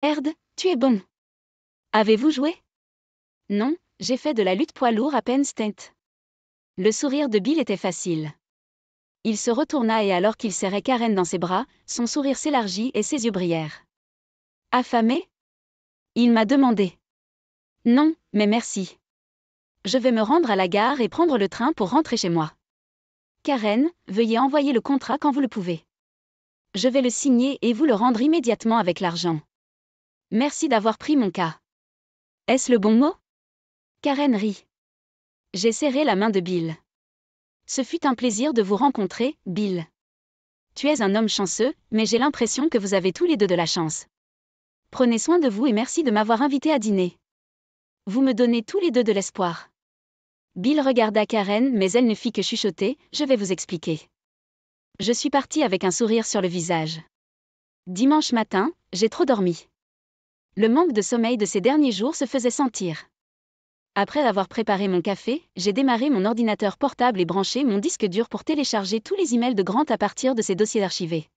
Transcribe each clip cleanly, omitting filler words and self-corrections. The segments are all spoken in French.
Erd, tu es bon. Avez-vous joué? Non, j'ai fait de la lutte poids lourd à Penn State. Le sourire de Bill était facile. Il se retourna et alors qu'il serrait Karen dans ses bras, son sourire s'élargit et ses yeux brillèrent. Affamé? Il m'a demandé. Non, mais merci. Je vais me rendre à la gare et prendre le train pour rentrer chez moi. Karen, veuillez envoyer le contrat quand vous le pouvez. Je vais le signer et vous le rendre immédiatement avec l'argent. Merci d'avoir pris mon cas. Est-ce le bon mot? Karen rit. J'ai serré la main de Bill. Ce fut un plaisir de vous rencontrer, Bill. Tu es un homme chanceux, mais j'ai l'impression que vous avez tous les deux de la chance. Prenez soin de vous et merci de m'avoir invité à dîner. Vous me donnez tous les deux de l'espoir. Bill regarda Karen mais elle ne fit que chuchoter, je vais vous expliquer. Je suis partie avec un sourire sur le visage. Dimanche matin, j'ai trop dormi. Le manque de sommeil de ces derniers jours se faisait sentir. Après avoir préparé mon café, j'ai démarré mon ordinateur portable et branché mon disque dur pour télécharger tous les emails de Grant à partir de ses dossiers archivés.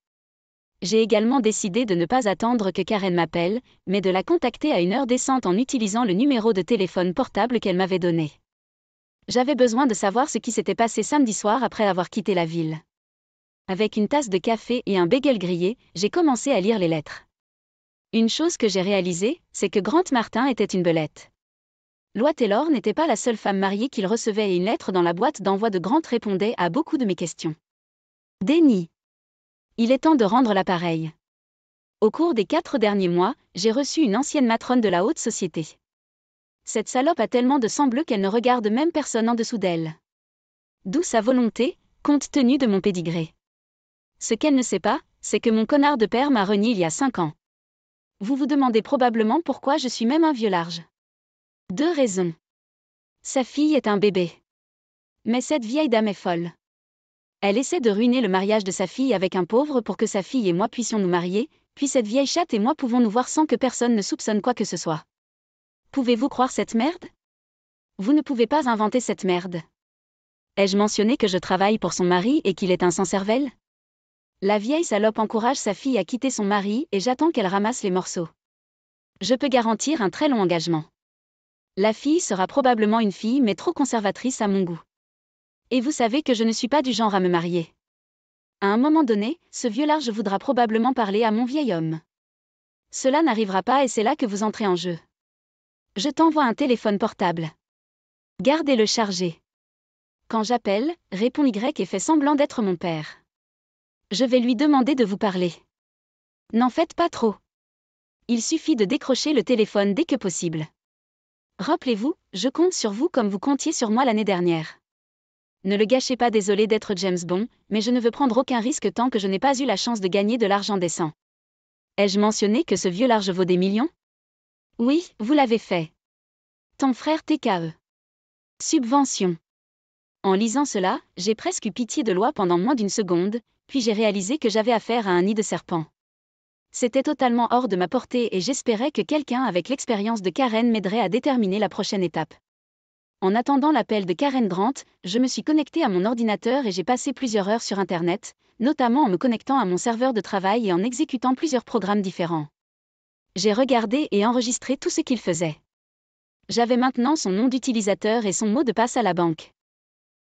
J'ai également décidé de ne pas attendre que Karen m'appelle, mais de la contacter à une heure décente en utilisant le numéro de téléphone portable qu'elle m'avait donné. J'avais besoin de savoir ce qui s'était passé samedi soir après avoir quitté la ville. Avec une tasse de café et un bagel grillé, j'ai commencé à lire les lettres. Une chose que j'ai réalisée, c'est que Grant Martin était une belette. Loi Taylor n'était pas la seule femme mariée qu'il recevait et une lettre dans la boîte d'envoi de Grant répondait à beaucoup de mes questions. Déni. Il est temps de rendre l'appareil. Au cours des 4 derniers mois, j'ai reçu une ancienne matrone de la haute société. Cette salope a tellement de sang bleu qu'elle ne regarde même personne en dessous d'elle. D'où sa volonté, compte tenu de mon pédigré. Ce qu'elle ne sait pas, c'est que mon connard de père m'a renié il y a 5 ans. Vous vous demandez probablement pourquoi je suis même un vieux large. 2 raisons. Sa fille est un bébé. Mais cette vieille dame est folle. Elle essaie de ruiner le mariage de sa fille avec un pauvre pour que sa fille et moi puissions nous marier, puis cette vieille chatte et moi pouvons nous voir sans que personne ne soupçonne quoi que ce soit. Pouvez-vous croire cette merde? Vous ne pouvez pas inventer cette merde. Ai-je mentionné que je travaille pour son mari et qu'il est un sans-cervelle? La vieille salope encourage sa fille à quitter son mari et j'attends qu'elle ramasse les morceaux. Je peux garantir un très long engagement. La fille sera probablement une fille mais trop conservatrice à mon goût. Et vous savez que je ne suis pas du genre à me marier. À un moment donné, ce vieux large voudra probablement parler à mon vieil homme. Cela n'arrivera pas et c'est là que vous entrez en jeu. Je t'envoie un téléphone portable. Gardez-le chargé. Quand j'appelle, répond Y et fait semblant d'être mon père. Je vais lui demander de vous parler. N'en faites pas trop. Il suffit de décrocher le téléphone dès que possible. Rappelez-vous, je compte sur vous comme vous comptiez sur moi l'année dernière. Ne le gâchez pas, désolé d'être James Bond, mais je ne veux prendre aucun risque tant que je n'ai pas eu la chance de gagner de l'argent décent. Ai-je mentionné que ce vieux large vaut des millions? Oui, vous l'avez fait. Ton frère TKE. Subvention. En lisant cela, j'ai presque eu pitié de Loi pendant moins d'une seconde, puis j'ai réalisé que j'avais affaire à un nid de serpent. C'était totalement hors de ma portée et j'espérais que quelqu'un avec l'expérience de Karen m'aiderait à déterminer la prochaine étape. En attendant l'appel de Karen Grant, je me suis connectée à mon ordinateur et j'ai passé plusieurs heures sur Internet, notamment en me connectant à mon serveur de travail et en exécutant plusieurs programmes différents. J'ai regardé et enregistré tout ce qu'il faisait. J'avais maintenant son nom d'utilisateur et son mot de passe à la banque.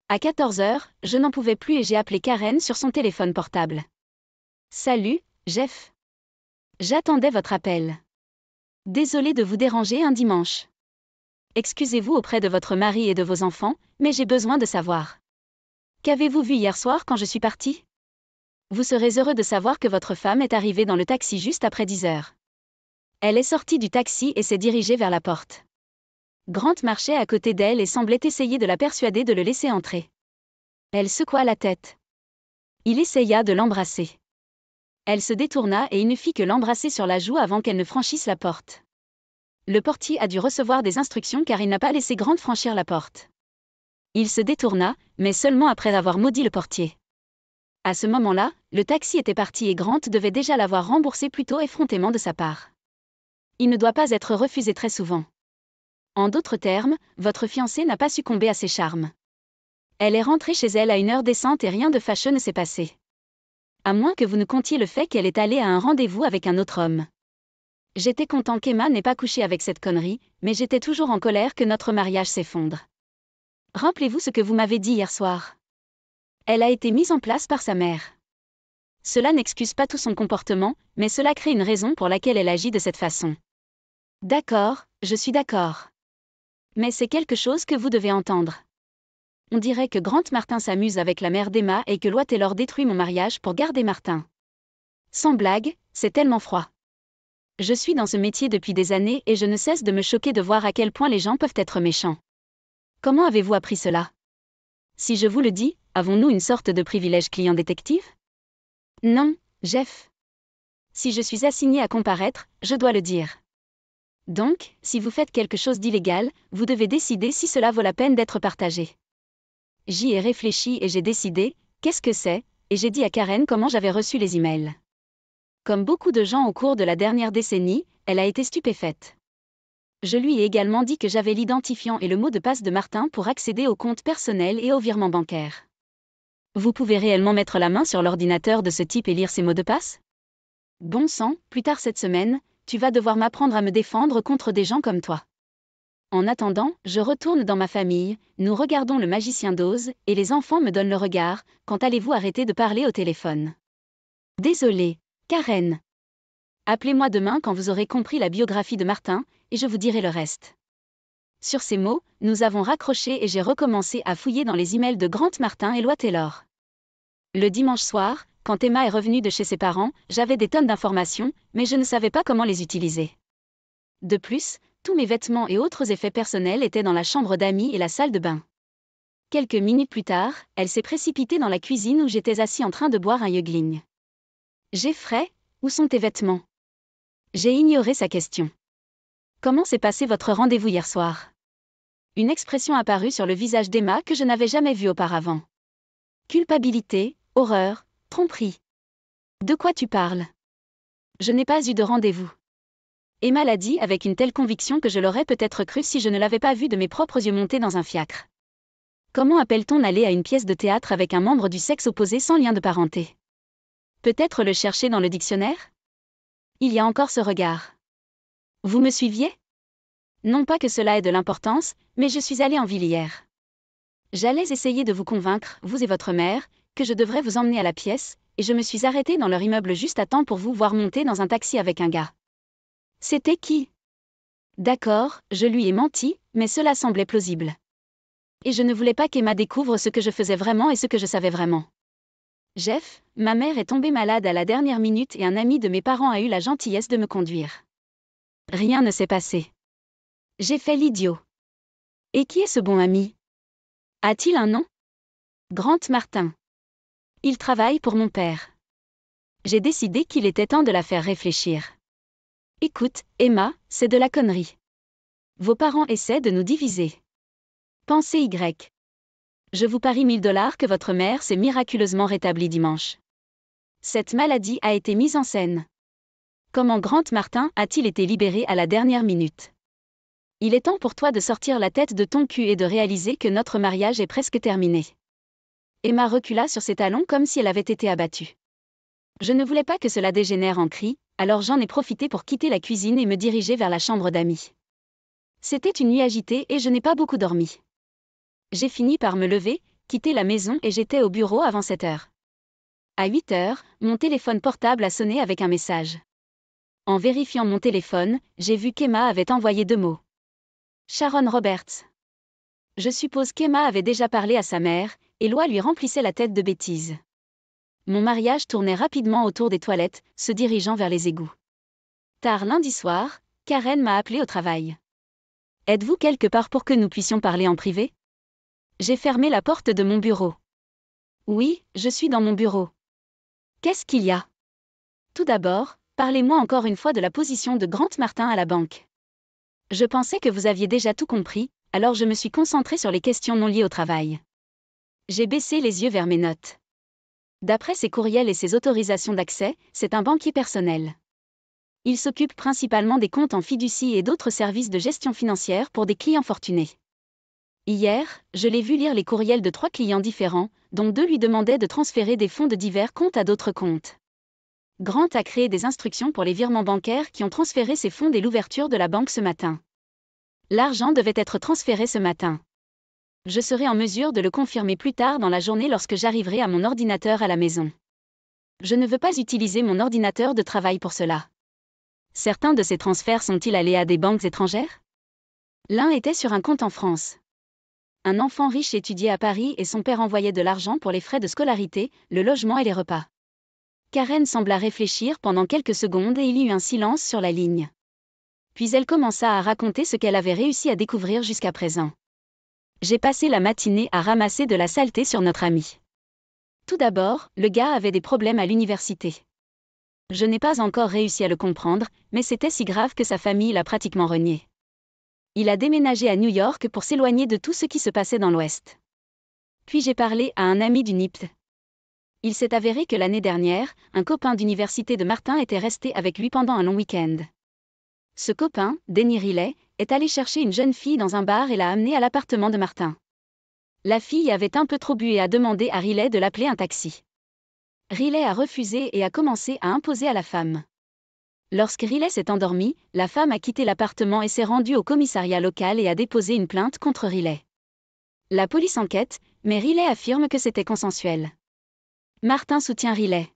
À 14 heures, je n'en pouvais plus et j'ai appelé Karen sur son téléphone portable. Salut, Jeff. J'attendais votre appel. Désolé de vous déranger un dimanche. Excusez-vous auprès de votre mari et de vos enfants, mais j'ai besoin de savoir. Qu'avez-vous vu hier soir quand je suis partie? Vous serez heureux de savoir que votre femme est arrivée dans le taxi juste après 10 heures. Elle est sortie du taxi et s'est dirigée vers la porte. Grant marchait à côté d'elle et semblait essayer de la persuader de le laisser entrer. Elle secoua la tête. Il essaya de l'embrasser. Elle se détourna et il ne fit que l'embrasser sur la joue avant qu'elle ne franchisse la porte. Le portier a dû recevoir des instructions car il n'a pas laissé Grant franchir la porte. Il se détourna, mais seulement après avoir maudit le portier. À ce moment-là, le taxi était parti et Grant devait déjà l'avoir remboursé plutôt effrontément de sa part. Il ne doit pas être refusé très souvent. En d'autres termes, votre fiancée n'a pas succombé à ses charmes. Elle est rentrée chez elle à une heure décente et rien de fâcheux ne s'est passé. À moins que vous ne comptiez le fait qu'elle est allée à un rendez-vous avec un autre homme. J'étais content qu'Emma n'ait pas couché avec cette connerie, mais j'étais toujours en colère que notre mariage s'effondre. Rappelez-vous ce que vous m'avez dit hier soir. Elle a été mise en place par sa mère. Cela n'excuse pas tout son comportement, mais cela crée une raison pour laquelle elle agit de cette façon. D'accord, je suis d'accord. Mais c'est quelque chose que vous devez entendre. On dirait que Grant Martin s'amuse avec la mère d'Emma et que Loi Taylor détruit mon mariage pour garder Martin. Sans blague, c'est tellement froid. Je suis dans ce métier depuis des années et je ne cesse de me choquer de voir à quel point les gens peuvent être méchants. Comment avez-vous appris cela? Si je vous le dis, avons-nous une sorte de privilège client détective? Non, Jeff. Si je suis assigné à comparaître, je dois le dire. Donc, si vous faites quelque chose d'illégal, vous devez décider si cela vaut la peine d'être partagé. J'y ai réfléchi et j'ai décidé, qu'est-ce que c'est, et j'ai dit à Karen comment j'avais reçu les emails. Comme beaucoup de gens au cours de la dernière décennie, elle a été stupéfaite. Je lui ai également dit que j'avais l'identifiant et le mot de passe de Martin pour accéder aux comptes personnels et aux virements bancaires. Vous pouvez réellement mettre la main sur l'ordinateur de ce type et lire ses mots de passe? Bon sang, plus tard cette semaine, tu vas devoir m'apprendre à me défendre contre des gens comme toi. En attendant, je retourne dans ma famille, nous regardons le Magicien d'Oz, et les enfants me donnent le regard, quand allez-vous arrêter de parler au téléphone? Désolée, Karen. Appelez-moi demain quand vous aurez compris la biographie de Martin, et je vous dirai le reste. Sur ces mots, nous avons raccroché et j'ai recommencé à fouiller dans les emails de Grant Martin et Loi Taylor. Le dimanche soir, quand Emma est revenue de chez ses parents, j'avais des tonnes d'informations, mais je ne savais pas comment les utiliser. De plus, tous mes vêtements et autres effets personnels étaient dans la chambre d'amis et la salle de bain. Quelques minutes plus tard, elle s'est précipitée dans la cuisine où j'étais assis en train de boire un Yuengling. Jeffrey, où sont tes vêtements? J'ai ignoré sa question. Comment s'est passé votre rendez-vous hier soir? Une expression apparut sur le visage d'Emma que je n'avais jamais vue auparavant. Culpabilité, horreur, tromperie. De quoi tu parles? Je n'ai pas eu de rendez-vous. Emma l'a dit avec une telle conviction que je l'aurais peut-être cru si je ne l'avais pas vu de mes propres yeux monter dans un fiacre. Comment appelle-t-on aller à une pièce de théâtre avec un membre du sexe opposé sans lien de parenté? Peut-être le chercher dans le dictionnaire? Il y a encore ce regard. Vous me suiviez? Non pas que cela ait de l'importance, mais je suis allée en ville hier. J'allais essayer de vous convaincre, vous et votre mère, que je devrais vous emmener à la pièce, et je me suis arrêtée dans leur immeuble juste à temps pour vous voir monter dans un taxi avec un gars. C'était qui? D'accord, je lui ai menti, mais cela semblait plausible. Et je ne voulais pas qu'Emma découvre ce que je faisais vraiment et ce que je savais vraiment. Jeff, ma mère est tombée malade à la dernière minute et un ami de mes parents a eu la gentillesse de me conduire. Rien ne s'est passé. J'ai fait l'idiot. Et qui est ce bon ami? A-t-il un nom? Grant Martin. Il travaille pour mon père. J'ai décidé qu'il était temps de la faire réfléchir. Écoute, Emma, c'est de la connerie. Vos parents essaient de nous diviser. Pensez Y. Je vous parie $1000 que votre mère s'est miraculeusement rétablie dimanche. Cette maladie a été mise en scène. Comment Grant Martin a-t-il été libéré à la dernière minute? Il est temps pour toi de sortir la tête de ton cul et de réaliser que notre mariage est presque terminé. Emma recula sur ses talons comme si elle avait été abattue. Je ne voulais pas que cela dégénère en cris, alors j'en ai profité pour quitter la cuisine et me diriger vers la chambre d'amis. C'était une nuit agitée et je n'ai pas beaucoup dormi. J'ai fini par me lever, quitter la maison et j'étais au bureau avant 7 heures. À 8 heures, mon téléphone portable a sonné avec un message. En vérifiant mon téléphone, j'ai vu qu'Emma avait envoyé 2 mots. Sharon Roberts. Je suppose qu'Emma avait déjà parlé à sa mère, et Loi lui remplissait la tête de bêtises. Mon mariage tournait rapidement autour des toilettes, se dirigeant vers les égouts. Tard lundi soir, Karen m'a appelé au travail. Êtes-vous quelque part pour que nous puissions parler en privé? J'ai fermé la porte de mon bureau. Oui, je suis dans mon bureau. Qu'est-ce qu'il y a? Tout d'abord, parlez-moi encore une fois de la position de Grant Martin à la banque. Je pensais que vous aviez déjà tout compris, alors je me suis concentrée sur les questions non liées au travail. J'ai baissé les yeux vers mes notes. D'après ses courriels et ses autorisations d'accès, c'est un banquier personnel. Il s'occupe principalement des comptes en fiducie et d'autres services de gestion financière pour des clients fortunés. Hier, je l'ai vu lire les courriels de 3 clients différents, dont 2 lui demandaient de transférer des fonds de divers comptes à d'autres comptes. Grant a créé des instructions pour les virements bancaires qui ont transféré ses fonds dès l'ouverture de la banque ce matin. L'argent devait être transféré ce matin. Je serai en mesure de le confirmer plus tard dans la journée lorsque j'arriverai à mon ordinateur à la maison. Je ne veux pas utiliser mon ordinateur de travail pour cela. Certains de ces transferts sont-ils allés à des banques étrangères? L'un était sur un compte en France. Un enfant riche étudiait à Paris et son père envoyait de l'argent pour les frais de scolarité, le logement et les repas. Karen sembla réfléchir pendant quelques secondes et il y eut un silence sur la ligne. Puis elle commença à raconter ce qu'elle avait réussi à découvrir jusqu'à présent. J'ai passé la matinée à ramasser de la saleté sur notre ami. Tout d'abord, le gars avait des problèmes à l'université. Je n'ai pas encore réussi à le comprendre, mais c'était si grave que sa famille l'a pratiquement renié. Il a déménagé à New York pour s'éloigner de tout ce qui se passait dans l'Ouest. Puis j'ai parlé à un ami du NIPT. Il s'est avéré que l'année dernière, un copain d'université de Martin était resté avec lui pendant un long week-end. Ce copain, Denny Riley, est allé chercher une jeune fille dans un bar et l'a amenée à l'appartement de Martin. La fille avait un peu trop bu et a demandé à Riley de l'appeler un taxi. Riley a refusé et a commencé à imposer à la femme. Lorsque Riley s'est endormi, la femme a quitté l'appartement et s'est rendue au commissariat local et a déposé une plainte contre Riley. La police enquête, mais Riley affirme que c'était consensuel. Martin soutient Riley.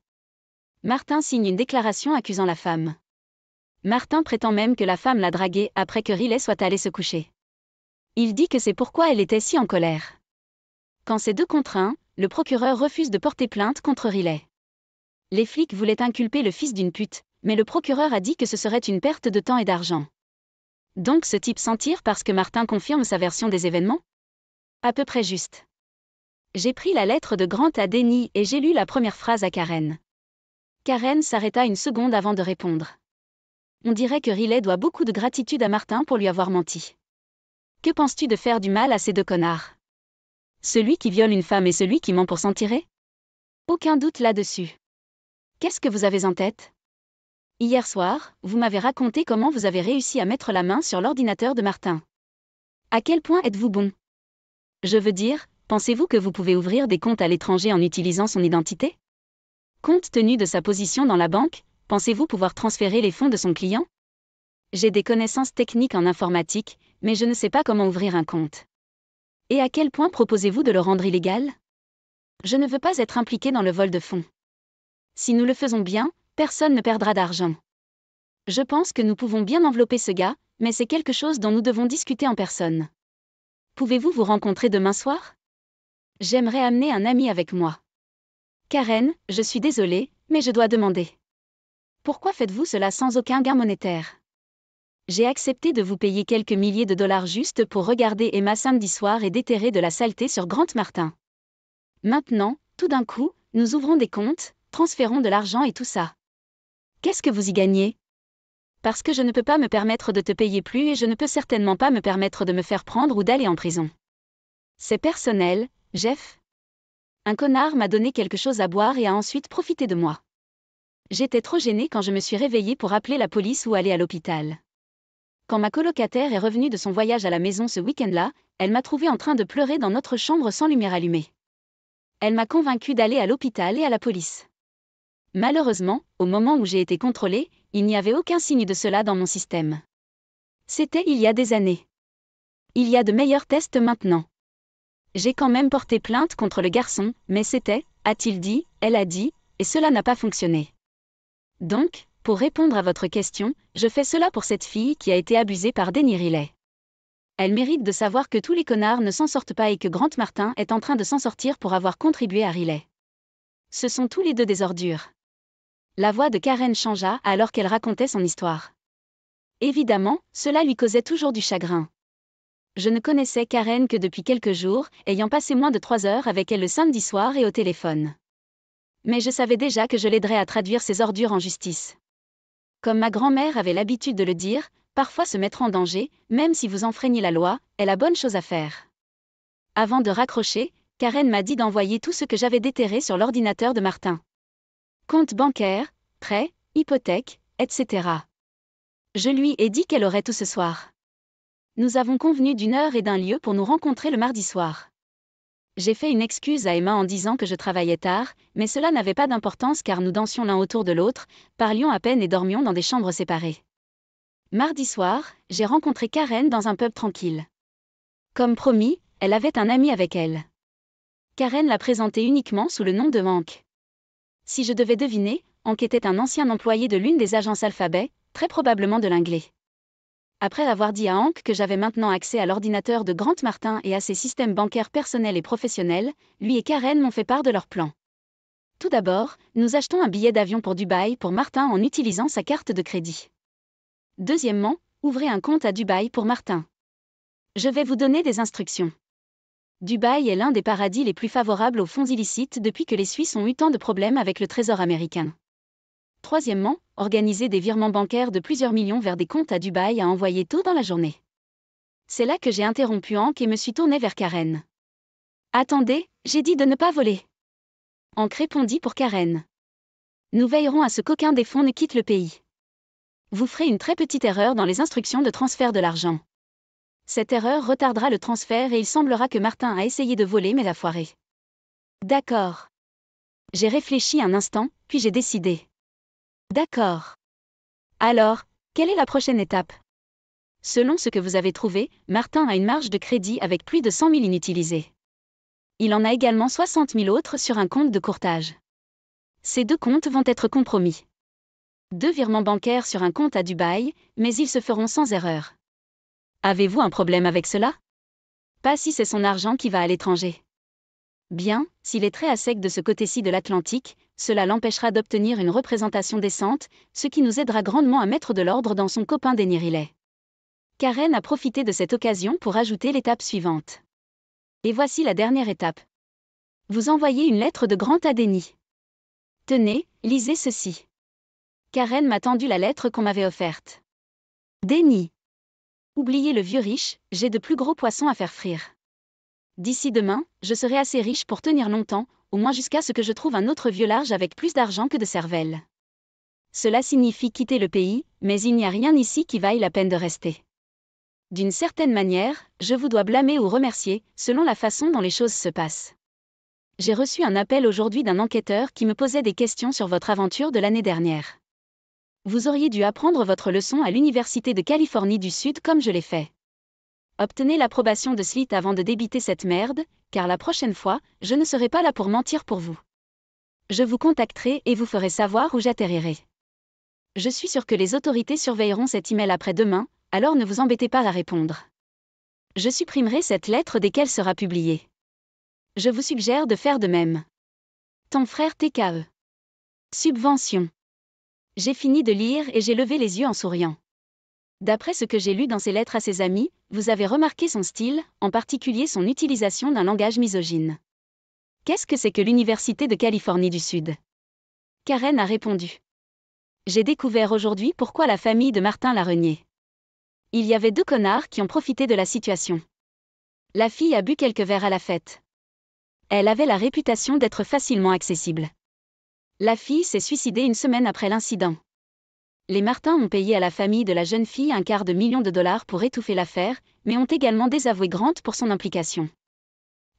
Martin signe une déclaration accusant la femme. Martin prétend même que la femme l'a dragué après que Riley soit allé se coucher. Il dit que c'est pourquoi elle était si en colère. Quand c'est 2 contre 1, le procureur refuse de porter plainte contre Riley. Les flics voulaient inculper le fils d'une pute, mais le procureur a dit que ce serait une perte de temps et d'argent. Donc ce type s'en tire parce que Martin confirme sa version des événements? À peu près juste. J'ai pris la lettre de Grant à Denny et j'ai lu la première phrase à Karen. Karen s'arrêta une seconde avant de répondre. On dirait que Riley doit beaucoup de gratitude à Martin pour lui avoir menti. Que penses-tu de faire du mal à ces 2 connards? Celui qui viole une femme et celui qui ment pour s'en tirer? Aucun doute là-dessus. Qu'est-ce que vous avez en tête? Hier soir, vous m'avez raconté comment vous avez réussi à mettre la main sur l'ordinateur de Martin. À quel point êtes-vous bon? Je veux dire, pensez-vous que vous pouvez ouvrir des comptes à l'étranger en utilisant son identité? Compte tenu de sa position dans la banque, pensez-vous pouvoir transférer les fonds de son client? J'ai des connaissances techniques en informatique, mais je ne sais pas comment ouvrir un compte. Et à quel point proposez-vous de le rendre illégal? Je ne veux pas être impliqué dans le vol de fonds. Si nous le faisons bien, personne ne perdra d'argent. Je pense que nous pouvons bien envelopper ce gars, mais c'est quelque chose dont nous devons discuter en personne. Pouvez-vous vous rencontrer demain soir? J'aimerais amener un ami avec moi. Karen, je suis désolée, mais je dois demander. Pourquoi faites-vous cela sans aucun gain monétaire? J'ai accepté de vous payer quelques milliers de dollars juste pour regarder Emma samedi soir et déterrer de la saleté sur Grant Martin. Maintenant, tout d'un coup, nous ouvrons des comptes, transférons de l'argent et tout ça. Qu'est-ce que vous y gagnez? Parce que je ne peux pas me permettre de te payer plus et je ne peux certainement pas me permettre de me faire prendre ou d'aller en prison. C'est personnel, Jeff. Un connard m'a donné quelque chose à boire et a ensuite profité de moi. J'étais trop gênée quand je me suis réveillée pour appeler la police ou aller à l'hôpital. Quand ma colocataire est revenue de son voyage à la maison ce week-end-là, elle m'a trouvée en train de pleurer dans notre chambre sans lumière allumée. Elle m'a convaincue d'aller à l'hôpital et à la police. Malheureusement, au moment où j'ai été contrôlée, il n'y avait aucun signe de cela dans mon système. C'était il y a des années. Il y a de meilleurs tests maintenant. J'ai quand même porté plainte contre le garçon, mais c'était, a-t-il dit, elle a dit, et cela n'a pas fonctionné. Donc, pour répondre à votre question, je fais cela pour cette fille qui a été abusée par Denny Riley. Elle mérite de savoir que tous les connards ne s'en sortent pas et que Grant Martin est en train de s'en sortir pour avoir contribué à Riley. Ce sont tous les 2 des ordures. La voix de Karen changea alors qu'elle racontait son histoire. Évidemment, cela lui causait toujours du chagrin. Je ne connaissais Karen que depuis quelques jours, ayant passé moins de 3 heures avec elle le samedi soir et au téléphone. Mais je savais déjà que je l'aiderais à traduire ces ordures en justice. Comme ma grand-mère avait l'habitude de le dire, parfois se mettre en danger, même si vous enfreignez la loi, est la bonne chose à faire. Avant de raccrocher, Karen m'a dit d'envoyer tout ce que j'avais déterré sur l'ordinateur de Martin. Compte bancaire, prêt, hypothèque, etc. Je lui ai dit qu'elle aurait tout ce soir. Nous avons convenu d'1 heure et d'1 lieu pour nous rencontrer le mardi soir. J'ai fait une excuse à Emma en disant que je travaillais tard, mais cela n'avait pas d'importance car nous dansions l'un autour de l'autre, parlions à peine et dormions dans des chambres séparées. Mardi soir, j'ai rencontré Karen dans un pub tranquille. Comme promis, elle avait un ami avec elle. Karen l'a présenté uniquement sous le nom de Hank. Si je devais deviner, Hank était un ancien employé de l'une des agences Alphabet, très probablement de Langley. Après avoir dit à Hank que j'avais maintenant accès à l'ordinateur de Grant Martin et à ses systèmes bancaires personnels et professionnels, lui et Karen m'ont fait part de leur plan. Tout d'abord, nous achetons un billet d'avion pour Dubaï pour Martin en utilisant sa carte de crédit. Deuxièmement, ouvrez un compte à Dubaï pour Martin. Je vais vous donner des instructions. Dubaï est l'un des paradis les plus favorables aux fonds illicites depuis que les Suisses ont eu tant de problèmes avec le Trésor américain. Troisièmement, organiser des virements bancaires de plusieurs millions vers des comptes à Dubaï à envoyer tôt dans la journée. C'est là que j'ai interrompu Hank et me suis tourné vers Karen. Attendez, j'ai dit de ne pas voler. Hank répondit pour Karen. Nous veillerons à ce qu'aucun des fonds ne quitte le pays. Vous ferez une très petite erreur dans les instructions de transfert de l'argent. Cette erreur retardera le transfert et il semblera que Martin a essayé de voler mais a foiré. D'accord. J'ai réfléchi un instant, puis j'ai décidé. D'accord. Alors, quelle est la prochaine étape? Selon ce que vous avez trouvé, Martin a une marge de crédit avec plus de 100 000 inutilisés. Il en a également 60 000 autres sur un compte de courtage. Ces deux comptes vont être compromis. 2 virements bancaires sur un compte à Dubaï, mais ils se feront sans erreur. Avez-vous un problème avec cela? Pas si c'est son argent qui va à l'étranger. Bien, s'il est très à sec de ce côté-ci de l'Atlantique, cela l'empêchera d'obtenir une représentation décente, ce qui nous aidera grandement à mettre de l'ordre dans son copain Denny Riley. Karen a profité de cette occasion pour ajouter l'étape suivante. Et voici la dernière étape. Vous envoyez une lettre de Grant à Denny. Tenez, lisez ceci. Karen m'a tendu la lettre qu'on m'avait offerte. Denny. Oubliez le vieux riche, j'ai de plus gros poissons à faire frire. D'ici demain, je serai assez riche pour tenir longtemps, au moins jusqu'à ce que je trouve un autre vieux large avec plus d'argent que de cervelle. Cela signifie quitter le pays, mais il n'y a rien ici qui vaille la peine de rester. D'une certaine manière, je vous dois blâmer ou remercier, selon la façon dont les choses se passent. J'ai reçu un appel aujourd'hui d'un enquêteur qui me posait des questions sur votre aventure de l'année dernière. Vous auriez dû apprendre votre leçon à l'Université de Californie du Sud comme je l'ai fait. Obtenez l'approbation de Slit avant de débiter cette merde, car la prochaine fois, je ne serai pas là pour mentir pour vous. Je vous contacterai et vous ferai savoir où j'atterrirai. Je suis sûr que les autorités surveilleront cet email après-demain, alors ne vous embêtez pas à répondre. Je supprimerai cette lettre dès qu'elle sera publiée. Je vous suggère de faire de même. Ton frère TKE. Subvention. J'ai fini de lire et j'ai levé les yeux en souriant. D'après ce que j'ai lu dans ses lettres à ses amis, vous avez remarqué son style, en particulier son utilisation d'un langage misogyne. Qu'est-ce que c'est que l'Université de Californie du Sud? Karen a répondu. J'ai découvert aujourd'hui pourquoi la famille de Martin l'a renié. Il y avait 2 connards qui ont profité de la situation. La fille a bu quelques verres à la fête. Elle avait la réputation d'être facilement accessible. La fille s'est suicidée une semaine après l'incident. Les Martin ont payé à la famille de la jeune fille $250 000 pour étouffer l'affaire, mais ont également désavoué Grant pour son implication.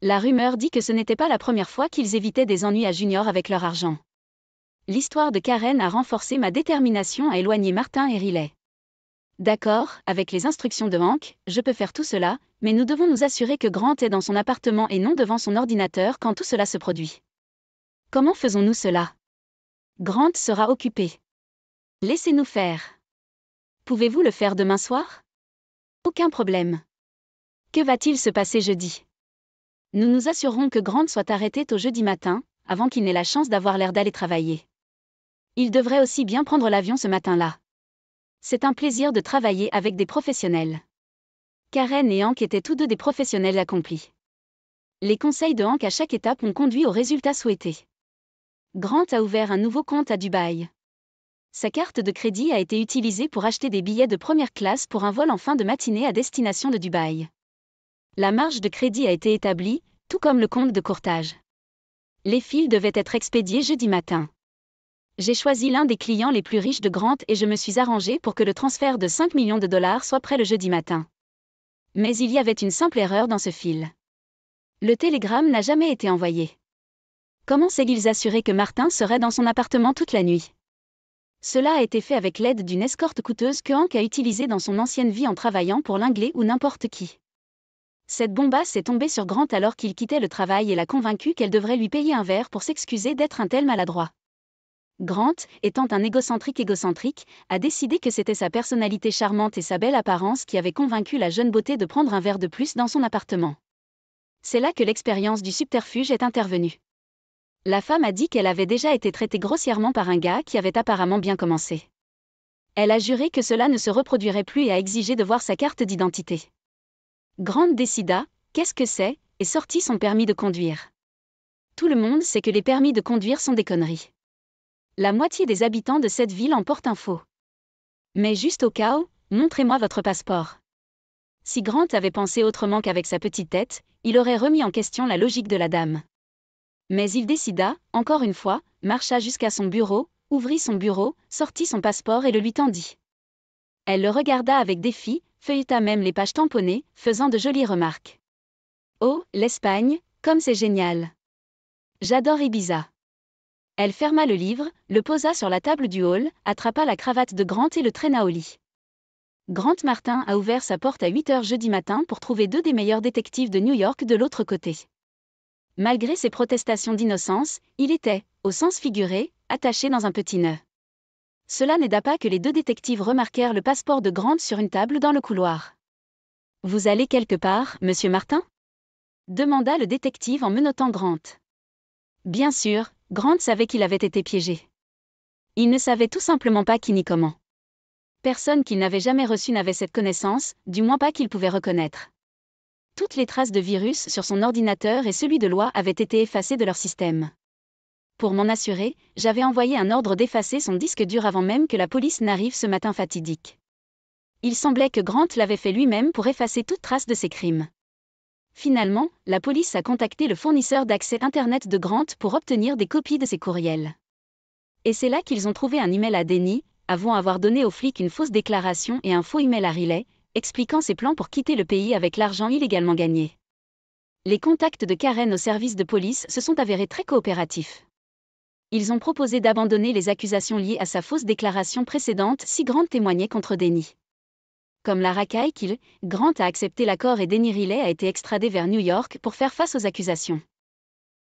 La rumeur dit que ce n'était pas la première fois qu'ils évitaient des ennuis à Junior avec leur argent. L'histoire de Karen a renforcé ma détermination à éloigner Martin et Riley. D'accord, avec les instructions de Hank, je peux faire tout cela, mais nous devons nous assurer que Grant est dans son appartement et non devant son ordinateur quand tout cela se produit. Comment faisons-nous cela? Grant sera occupé. Laissez-nous faire. Pouvez-vous le faire demain soir? Aucun problème. Que va-t-il se passer jeudi? Nous nous assurerons que Grant soit arrêté tôt jeudi matin, avant qu'il n'ait la chance d'avoir l'air d'aller travailler. Il devrait aussi bien prendre l'avion ce matin-là. C'est un plaisir de travailler avec des professionnels. Karen et Hank étaient tous deux des professionnels accomplis. Les conseils de Hank à chaque étape ont conduit au résultat souhaité. Grant a ouvert un nouveau compte à Dubaï. Sa carte de crédit a été utilisée pour acheter des billets de première classe pour un vol en fin de matinée à destination de Dubaï. La marge de crédit a été établie, tout comme le compte de courtage. Les fils devaient être expédiés jeudi matin. J'ai choisi l'un des clients les plus riches de Grant et je me suis arrangé pour que le transfert de $5 millions soit prêt le jeudi matin. Mais il y avait une simple erreur dans ce fil. Le télégramme n'a jamais été envoyé. Comment s'est-il assuré que Martin serait dans son appartement toute la nuit? Cela a été fait avec l'aide d'une escorte coûteuse que Hank a utilisée dans son ancienne vie en travaillant pour Langley ou n'importe qui. Cette bombasse est tombée sur Grant alors qu'il quittait le travail et l'a convaincu qu'elle devrait lui payer un verre pour s'excuser d'être un tel maladroit. Grant, étant un égocentrique, a décidé que c'était sa personnalité charmante et sa belle apparence qui avaient convaincu la jeune beauté de prendre un verre de plus dans son appartement. C'est là que l'expérience du subterfuge est intervenue. La femme a dit qu'elle avait déjà été traitée grossièrement par un gars qui avait apparemment bien commencé. Elle a juré que cela ne se reproduirait plus et a exigé de voir sa carte d'identité. Grant décida, qu'est-ce que c'est, et sortit son permis de conduire. Tout le monde sait que les permis de conduire sont des conneries. La moitié des habitants de cette ville en portent un faux. Mais juste au cas où, montrez-moi votre passeport. Si Grant avait pensé autrement qu'avec sa petite tête, il aurait remis en question la logique de la dame. Mais il décida, encore une fois, marcha jusqu'à son bureau, ouvrit son bureau, sortit son passeport et le lui tendit. Elle le regarda avec défi, feuilleta même les pages tamponnées, faisant de jolies remarques. Oh, l'Espagne, comme c'est génial! J'adore Ibiza. Elle ferma le livre, le posa sur la table du hall, attrapa la cravate de Grant et le traîna au lit. Grant Martin a ouvert sa porte à 8h jeudi matin pour trouver 2 des meilleurs détectives de New York de l'autre côté. Malgré ses protestations d'innocence, il était, au sens figuré, attaché dans un petit nœud. Cela n'aida pas que les 2 détectives remarquèrent le passeport de Grant sur une table dans le couloir. « Vous allez quelque part, monsieur Martin ?» demanda le détective en menottant Grant. Bien sûr, Grant savait qu'il avait été piégé. Il ne savait tout simplement pas qui ni comment. Personne qu'il n'avait jamais reçu n'avait cette connaissance, du moins pas qu'il pouvait reconnaître. Toutes les traces de virus sur son ordinateur et celui de loi avaient été effacées de leur système. Pour m'en assurer, j'avais envoyé un ordre d'effacer son disque dur avant même que la police n'arrive ce matin fatidique. Il semblait que Grant l'avait fait lui-même pour effacer toute trace de ses crimes. Finalement, la police a contacté le fournisseur d'accès Internet de Grant pour obtenir des copies de ses courriels. Et c'est là qu'ils ont trouvé un email à Denny, avouant avoir donné aux flics une fausse déclaration et un faux email à Riley, expliquant ses plans pour quitter le pays avec l'argent illégalement gagné. Les contacts de Karen au service de police se sont avérés très coopératifs. Ils ont proposé d'abandonner les accusations liées à sa fausse déclaration précédente si Grant témoignait contre Denny. Comme la racaille qu'il, Grant a accepté l'accord et Denny Riley a été extradé vers New York pour faire face aux accusations.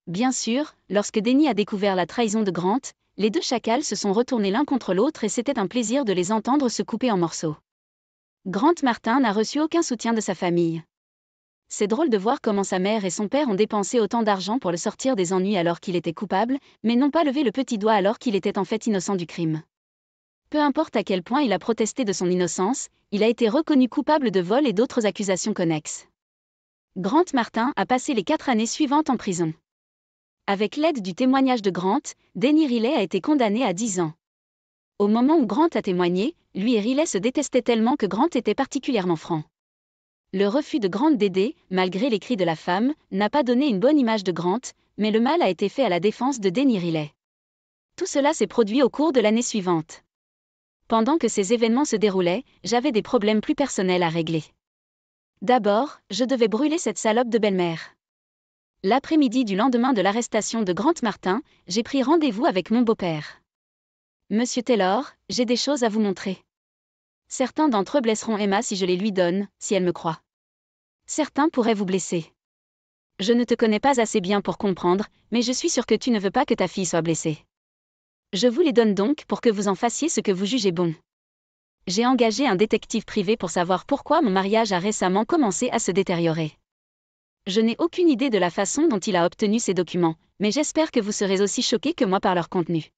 Bien sûr, lorsque Denny a découvert la trahison de Grant, les 2 chacals se sont retournés l'un contre l'autre et c'était un plaisir de les entendre se couper en morceaux. Grant Martin n'a reçu aucun soutien de sa famille. C'est drôle de voir comment sa mère et son père ont dépensé autant d'argent pour le sortir des ennuis alors qu'il était coupable, mais n'ont pas levé le petit doigt alors qu'il était en fait innocent du crime. Peu importe à quel point il a protesté de son innocence, il a été reconnu coupable de vol et d'autres accusations connexes. Grant Martin a passé les 4 années suivantes en prison. Avec l'aide du témoignage de Grant, Denny Riley a été condamné à 10 ans. Au moment où Grant a témoigné, lui et Riley se détestaient tellement que Grant était particulièrement franc. Le refus de Grant d'aider, malgré les cris de la femme, n'a pas donné une bonne image de Grant, mais le mal a été fait à la défense de Denny Riley. Tout cela s'est produit au cours de l'année suivante. Pendant que ces événements se déroulaient, j'avais des problèmes plus personnels à régler. D'abord, je devais brûler cette salope de belle-mère. L'après-midi du lendemain de l'arrestation de Grant Martin, j'ai pris rendez-vous avec mon beau-père. Monsieur Taylor, j'ai des choses à vous montrer. Certains d'entre eux blesseront Emma si je les lui donne, si elle me croit. Certains pourraient vous blesser. Je ne te connais pas assez bien pour comprendre, mais je suis sûre que tu ne veux pas que ta fille soit blessée. Je vous les donne donc pour que vous en fassiez ce que vous jugez bon. J'ai engagé un détective privé pour savoir pourquoi mon mariage a récemment commencé à se détériorer. Je n'ai aucune idée de la façon dont il a obtenu ces documents, mais j'espère que vous serez aussi choqués que moi par leur contenu.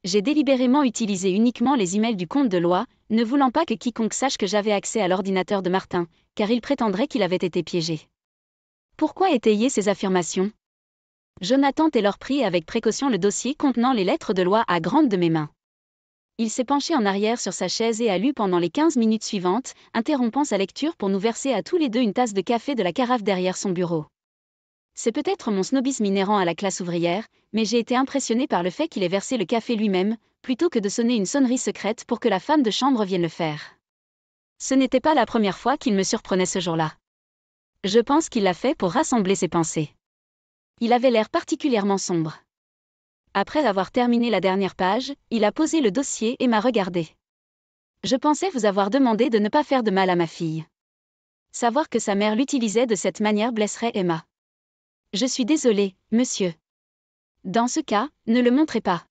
J'ai délibérément utilisé uniquement les emails du compte de loi, ne voulant pas que quiconque sache que j'avais accès à l'ordinateur de Martin, car il prétendrait qu'il avait été piégé. Pourquoi étayer ces affirmations ? Jonathan Taylor prit avec précaution le dossier contenant les lettres de loi à grandes de mes mains. Il s'est penché en arrière sur sa chaise et a lu pendant les 15 minutes suivantes, interrompant sa lecture pour nous verser à tous les 2 une tasse de café de la carafe derrière son bureau. C'est peut-être mon snobisme inhérent à la classe ouvrière, mais j'ai été impressionné par le fait qu'il ait versé le café lui-même, plutôt que de sonner une sonnerie secrète pour que la femme de chambre vienne le faire. Ce n'était pas la première fois qu'il me surprenait ce jour-là. Je pense qu'il l'a fait pour rassembler ses pensées. Il avait l'air particulièrement sombre. Après avoir terminé la dernière page, il a posé le dossier et m'a regardé. Je pensais vous avoir demandé de ne pas faire de mal à ma fille. Savoir que sa mère l'utilisait de cette manière blesserait Emma. Je suis désolée, monsieur. Dans ce cas, ne le montrez pas.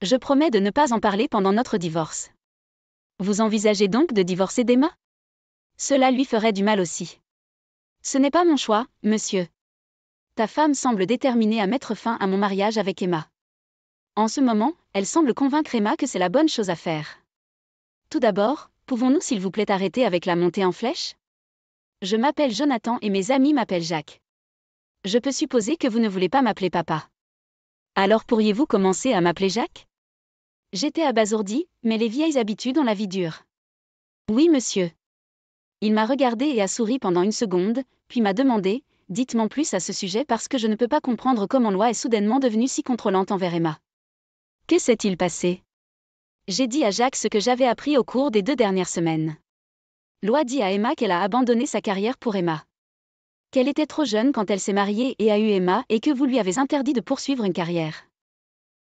Je promets de ne pas en parler pendant notre divorce. Vous envisagez donc de divorcer d'Emma? Cela lui ferait du mal aussi. Ce n'est pas mon choix, monsieur. Ta femme semble déterminée à mettre fin à mon mariage avec Emma. En ce moment, elle semble convaincre Emma que c'est la bonne chose à faire. Tout d'abord, pouvons-nous s'il vous plaît arrêter avec la montée en flèche? Je m'appelle Jonathan et mes amis m'appellent Jacques. Je peux supposer que vous ne voulez pas m'appeler papa. Alors pourriez-vous commencer à m'appeler Jacques? J'étais abasourdi, mais les vieilles habitudes ont la vie dure. Oui, monsieur. Il m'a regardé et a souri pendant une seconde, puis m'a demandé, dites-moi plus à ce sujet parce que je ne peux pas comprendre comment Loi est soudainement devenue si contrôlante envers Emma. Que s'est-il passé? J'ai dit à Jacques ce que j'avais appris au cours des 2 dernières semaines. Loi dit à Emma qu'elle a abandonné sa carrière pour Emma. Qu'elle était trop jeune quand elle s'est mariée et a eu Emma et que vous lui avez interdit de poursuivre une carrière.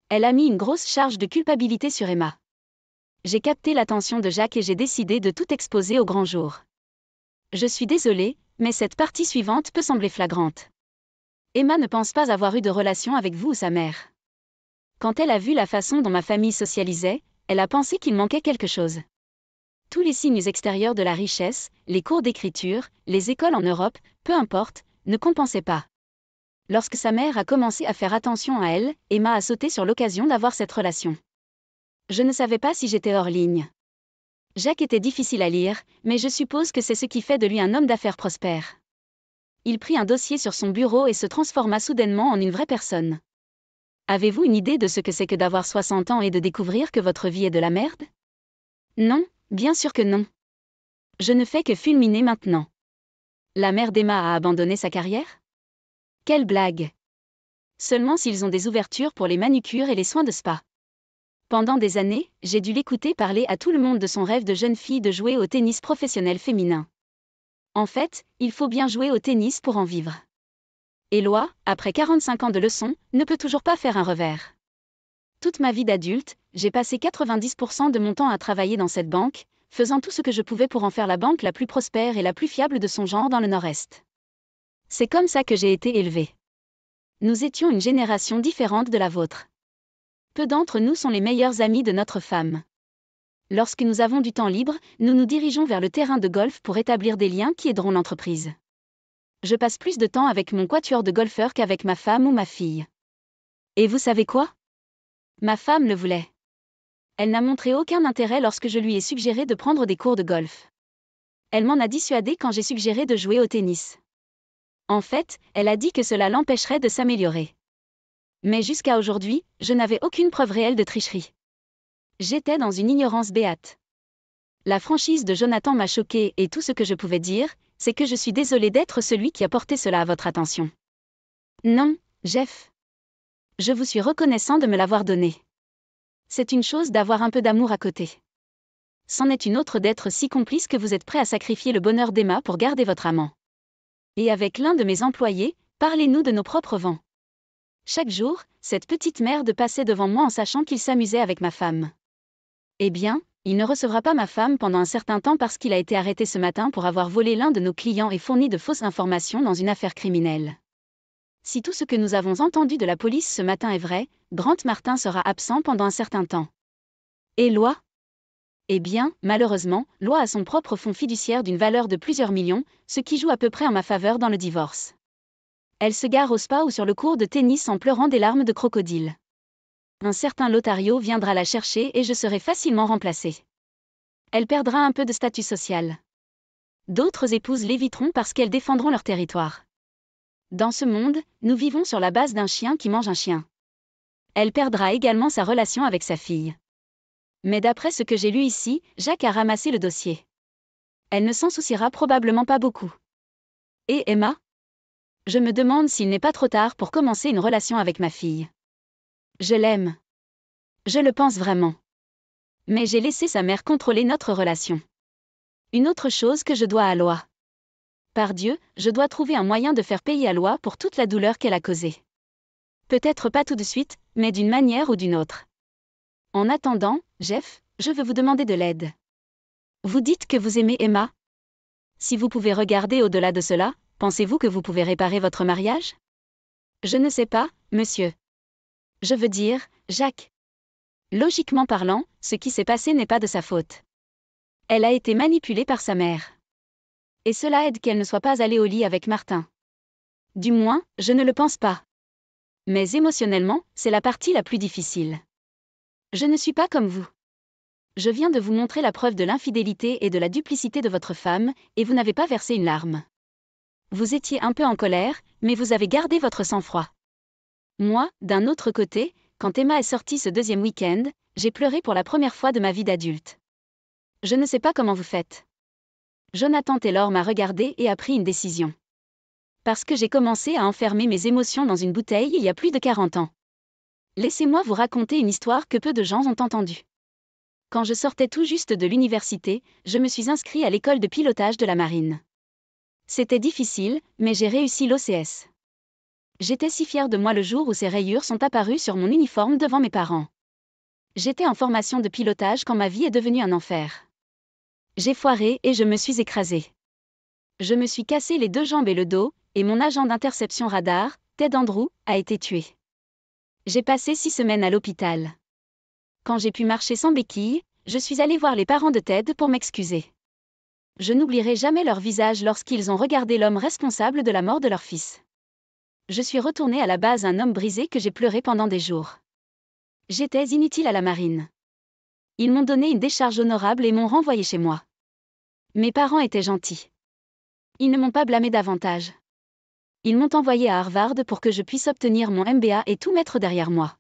Elle a mis une grosse charge de culpabilité sur Emma. J'ai capté l'attention de Jacques et j'ai décidé de tout exposer au grand jour. Je suis désolée, mais cette partie suivante peut sembler flagrante. Emma ne pense pas avoir eu de relation avec vous ou sa mère. Quand elle a vu la façon dont ma famille socialisait, elle a pensé qu'il manquait quelque chose. Tous les signes extérieurs de la richesse, les cours d'écriture, les écoles en Europe, peu importe, ne compensaient pas. Lorsque sa mère a commencé à faire attention à elle, Emma a sauté sur l'occasion d'avoir cette relation. Je ne savais pas si j'étais hors ligne. Jacques était difficile à lire, mais je suppose que c'est ce qui fait de lui un homme d'affaires prospère. Il prit un dossier sur son bureau et se transforma soudainement en une vraie personne. Avez-vous une idée de ce que c'est que d'avoir 60 ans et de découvrir que votre vie est de la merde? Non, bien sûr que non. Je ne fais que fulminer maintenant. La mère d'Emma a abandonné sa carrière? Quelle blague! Seulement s'ils ont des ouvertures pour les manucures et les soins de spa. Pendant des années, j'ai dû l'écouter parler à tout le monde de son rêve de jeune fille de jouer au tennis professionnel féminin. En fait, il faut bien jouer au tennis pour en vivre. Éloi, après 45 ans de leçons, ne peut toujours pas faire un revers. Toute ma vie d'adulte, j'ai passé 90% de mon temps à travailler dans cette banque, faisant tout ce que je pouvais pour en faire la banque la plus prospère et la plus fiable de son genre dans le Nord-Est. C'est comme ça que j'ai été élevée. Nous étions une génération différente de la vôtre. Peu d'entre nous sont les meilleurs amis de notre femme. Lorsque nous avons du temps libre, nous nous dirigeons vers le terrain de golf pour établir des liens qui aideront l'entreprise. Je passe plus de temps avec mon quatuor de golfeurs qu'avec ma femme ou ma fille. Et vous savez quoi? Ma femme le voulait. Elle n'a montré aucun intérêt lorsque je lui ai suggéré de prendre des cours de golf. Elle m'en a dissuadé quand j'ai suggéré de jouer au tennis. En fait, elle a dit que cela l'empêcherait de s'améliorer. Mais jusqu'à aujourd'hui, je n'avais aucune preuve réelle de tricherie. J'étais dans une ignorance béate. La franchise de Jonathan m'a choquée et tout ce que je pouvais dire, c'est que je suis désolée d'être celui qui a porté cela à votre attention. Non, Jeff. Je vous suis reconnaissant de me l'avoir donné. C'est une chose d'avoir un peu d'amour à côté. C'en est une autre d'être si complice que vous êtes prêt à sacrifier le bonheur d'Emma pour garder votre amant. Et avec l'un de mes employés, parlez-nous de nos propres vents. Chaque jour, cette petite merde passait devant moi en sachant qu'il s'amusait avec ma femme. Eh bien, il ne recevra pas ma femme pendant un certain temps parce qu'il a été arrêté ce matin pour avoir volé l'un de nos clients et fourni de fausses informations dans une affaire criminelle. Si tout ce que nous avons entendu de la police ce matin est vrai, Grant Martin sera absent pendant un certain temps. Et Loi? Eh bien, malheureusement, Loi a son propre fonds fiduciaire d'une valeur de plusieurs millions, ce qui joue à peu près en ma faveur dans le divorce. Elle se gare au spa ou sur le court de tennis en pleurant des larmes de crocodile. Un certain Lotario viendra la chercher et je serai facilement remplacée. Elle perdra un peu de statut social. D'autres épouses l'éviteront parce qu'elles défendront leur territoire. Dans ce monde, nous vivons sur la base d'un chien qui mange un chien. Elle perdra également sa relation avec sa fille. Mais d'après ce que j'ai lu ici, Jacques a ramassé le dossier. Elle ne s'en souciera probablement pas beaucoup. Et Emma? Je me demande s'il n'est pas trop tard pour commencer une relation avec ma fille. Je l'aime. Je le pense vraiment. Mais j'ai laissé sa mère contrôler notre relation. Une autre chose que je dois à Loi. Par Dieu, je dois trouver un moyen de faire payer Aloy pour toute la douleur qu'elle a causée. Peut-être pas tout de suite, mais d'une manière ou d'une autre. En attendant, Jeff, je veux vous demander de l'aide. Vous dites que vous aimez Emma? Si vous pouvez regarder au-delà de cela, pensez-vous que vous pouvez réparer votre mariage? Je ne sais pas, monsieur. Je veux dire, Jacques. Logiquement parlant, ce qui s'est passé n'est pas de sa faute. Elle a été manipulée par sa mère. Et cela aide qu'elle ne soit pas allée au lit avec Martin. Du moins, je ne le pense pas. Mais émotionnellement, c'est la partie la plus difficile. Je ne suis pas comme vous. Je viens de vous montrer la preuve de l'infidélité et de la duplicité de votre femme, et vous n'avez pas versé une larme. Vous étiez un peu en colère, mais vous avez gardé votre sang-froid. Moi, d'un autre côté, quand Emma est sortie ce deuxième week-end, j'ai pleuré pour la première fois de ma vie d'adulte. Je ne sais pas comment vous faites. Jonathan Taylor m'a regardé et a pris une décision. Parce que j'ai commencé à enfermer mes émotions dans une bouteille il y a plus de 40 ans. Laissez-moi vous raconter une histoire que peu de gens ont entendue. Quand je sortais tout juste de l'université, je me suis inscrit à l'école de pilotage de la marine. C'était difficile, mais j'ai réussi l'OCS. J'étais si fière de moi le jour où ces rayures sont apparues sur mon uniforme devant mes parents. J'étais en formation de pilotage quand ma vie est devenue un enfer. J'ai foiré et je me suis écrasée. Je me suis cassé les 2 jambes et le dos, et mon agent d'interception radar, Ted Andrew, a été tué. J'ai passé 6 semaines à l'hôpital. Quand j'ai pu marcher sans béquille, je suis allée voir les parents de Ted pour m'excuser. Je n'oublierai jamais leur visage lorsqu'ils ont regardé l'homme responsable de la mort de leur fils. Je suis retournée à la base un homme brisé que j'ai pleuré pendant des jours. J'étais inutile à la marine. Ils m'ont donné une décharge honorable et m'ont renvoyé chez moi. Mes parents étaient gentils. Ils ne m'ont pas blâmé davantage. Ils m'ont envoyé à Harvard pour que je puisse obtenir mon MBA et tout mettre derrière moi.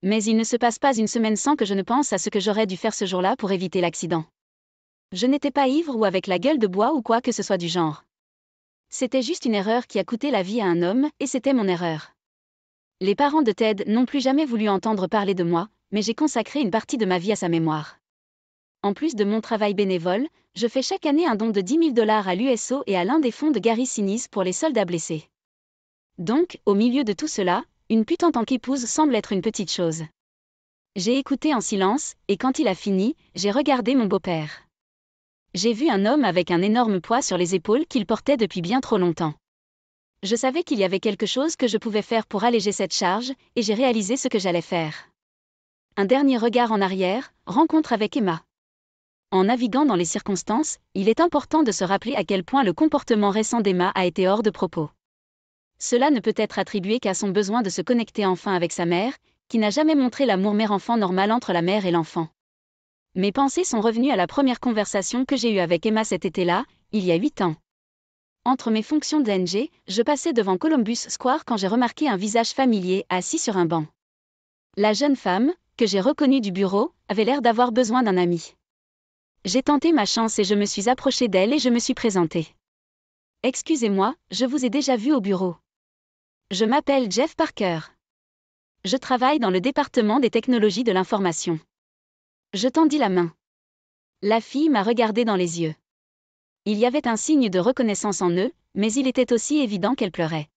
Mais il ne se passe pas une semaine sans que je ne pense à ce que j'aurais dû faire ce jour-là pour éviter l'accident. Je n'étais pas ivre ou avec la gueule de bois ou quoi que ce soit du genre. C'était juste une erreur qui a coûté la vie à un homme, et c'était mon erreur. Les parents de Ted n'ont plus jamais voulu entendre parler de moi, mais j'ai consacré une partie de ma vie à sa mémoire. En plus de mon travail bénévole, je fais chaque année un don de $10 000 à l'USO et à l'un des fonds de Gary Sinise pour les soldats blessés. Donc, au milieu de tout cela, une pute en tant qu'épouse semble être une petite chose. J'ai écouté en silence, et quand il a fini, j'ai regardé mon beau-père. J'ai vu un homme avec un énorme poids sur les épaules qu'il portait depuis bien trop longtemps. Je savais qu'il y avait quelque chose que je pouvais faire pour alléger cette charge, et j'ai réalisé ce que j'allais faire. Un dernier regard en arrière, rencontre avec Emma. En naviguant dans les circonstances, il est important de se rappeler à quel point le comportement récent d'Emma a été hors de propos. Cela ne peut être attribué qu'à son besoin de se connecter enfin avec sa mère, qui n'a jamais montré l'amour mère-enfant normal entre la mère et l'enfant. Mes pensées sont revenues à la première conversation que j'ai eue avec Emma cet été-là, il y a 8 ans. Entre mes fonctions d'NG, je passais devant Columbus Square quand j'ai remarqué un visage familier assis sur un banc. La jeune femme, que j'ai reconnue du bureau, avait l'air d'avoir besoin d'un ami. J'ai tenté ma chance et je me suis approchée d'elle et je me suis présentée. « Excusez-moi, je vous ai déjà vu au bureau. Je m'appelle Jeff Parker. Je travaille dans le département des technologies de l'information. » Je tendis la main. La fille m'a regardé dans les yeux. Il y avait un signe de reconnaissance en eux, mais il était aussi évident qu'elle pleurait.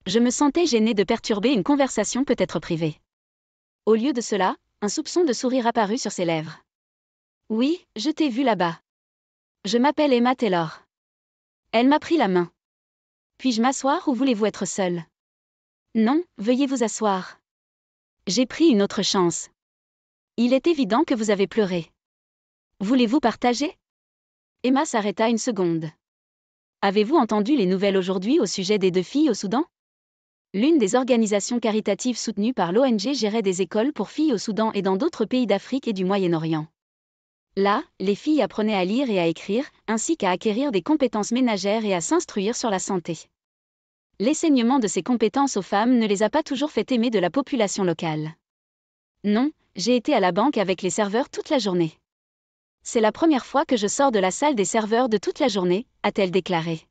Je me sentais gênée de perturber une conversation peut-être privée. Au lieu de cela, un soupçon de sourire apparut sur ses lèvres. « Oui, je t'ai vu là-bas. Je m'appelle Emma Taylor. » Elle m'a pris la main. « Puis-je m'asseoir ou voulez-vous être seule ? » ?»« Non, veuillez vous asseoir. » J'ai pris une autre chance. « Il est évident que vous avez pleuré. Voulez-vous partager ? » Emma s'arrêta une seconde. « Avez-vous entendu les nouvelles aujourd'hui au sujet des 2 filles au Soudan ? » L'une des organisations caritatives soutenues par l'ONG gérait des écoles pour filles au Soudan et dans d'autres pays d'Afrique et du Moyen-Orient. Là, les filles apprenaient à lire et à écrire, ainsi qu'à acquérir des compétences ménagères et à s'instruire sur la santé. L'enseignement de ces compétences aux femmes ne les a pas toujours fait aimer de la population locale. Non, j'ai été à la banque avec les serveurs toute la journée. C'est la première fois que je sors de la salle des serveurs de toute la journée, a-t-elle déclaré.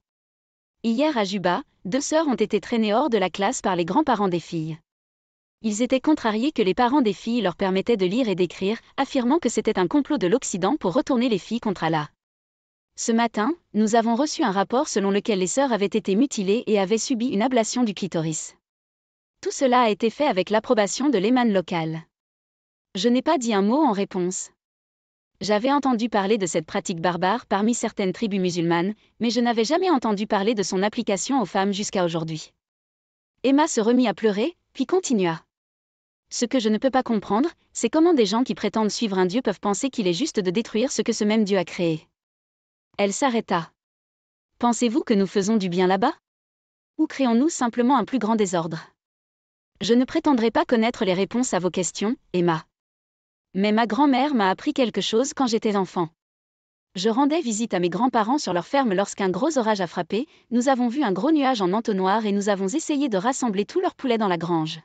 Hier à Juba, 2 sœurs ont été traînées hors de la classe par les grands-parents des filles. Ils étaient contrariés que les parents des filles leur permettaient de lire et d'écrire, affirmant que c'était un complot de l'Occident pour retourner les filles contre Allah. Ce matin, nous avons reçu un rapport selon lequel les sœurs avaient été mutilées et avaient subi une ablation du clitoris. Tout cela a été fait avec l'approbation de l'Éman local. Je n'ai pas dit un mot en réponse. J'avais entendu parler de cette pratique barbare parmi certaines tribus musulmanes, mais je n'avais jamais entendu parler de son application aux femmes jusqu'à aujourd'hui. Emma se remit à pleurer, puis continua. Ce que je ne peux pas comprendre, c'est comment des gens qui prétendent suivre un Dieu peuvent penser qu'il est juste de détruire ce que ce même Dieu a créé. Elle s'arrêta. Pensez-vous que nous faisons du bien là-bas? Ou créons-nous simplement un plus grand désordre? Je ne prétendrai pas connaître les réponses à vos questions, Emma. Mais ma grand-mère m'a appris quelque chose quand j'étais enfant. Je rendais visite à mes grands-parents sur leur ferme lorsqu'un gros orage a frappé, nous avons vu un gros nuage en entonnoir et nous avons essayé de rassembler tous leurs poulets dans la grange.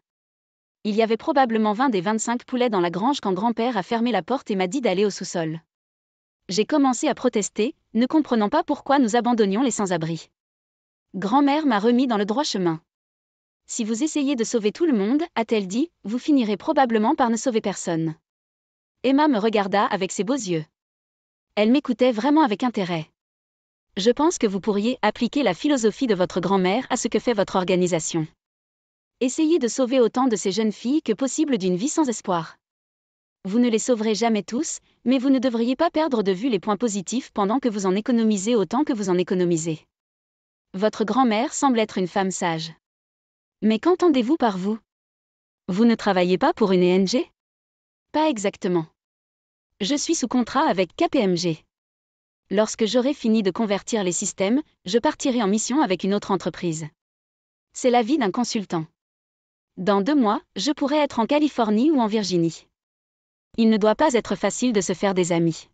Il y avait probablement 20 des 25 poulets dans la grange quand grand-père a fermé la porte et m'a dit d'aller au sous-sol. J'ai commencé à protester, ne comprenant pas pourquoi nous abandonnions les sans-abri. Grand-mère m'a remis dans le droit chemin. Si vous essayez de sauver tout le monde, a-t-elle dit, vous finirez probablement par ne sauver personne. Emma me regarda avec ses beaux yeux. Elle m'écoutait vraiment avec intérêt. Je pense que vous pourriez appliquer la philosophie de votre grand-mère à ce que fait votre organisation. Essayez de sauver autant de ces jeunes filles que possible d'une vie sans espoir. Vous ne les sauverez jamais tous, mais vous ne devriez pas perdre de vue les points positifs pendant que vous en économisez autant que vous en économisez. Votre grand-mère semble être une femme sage. Mais qu'entendez-vous par vous? Vous ne travaillez pas pour une ONG? Pas exactement. Je suis sous contrat avec KPMG. Lorsque j'aurai fini de convertir les systèmes, je partirai en mission avec une autre entreprise. C'est la vie d'un consultant. Dans 2 mois, je pourrai être en Californie ou en Virginie. Il ne doit pas être facile de se faire des amis.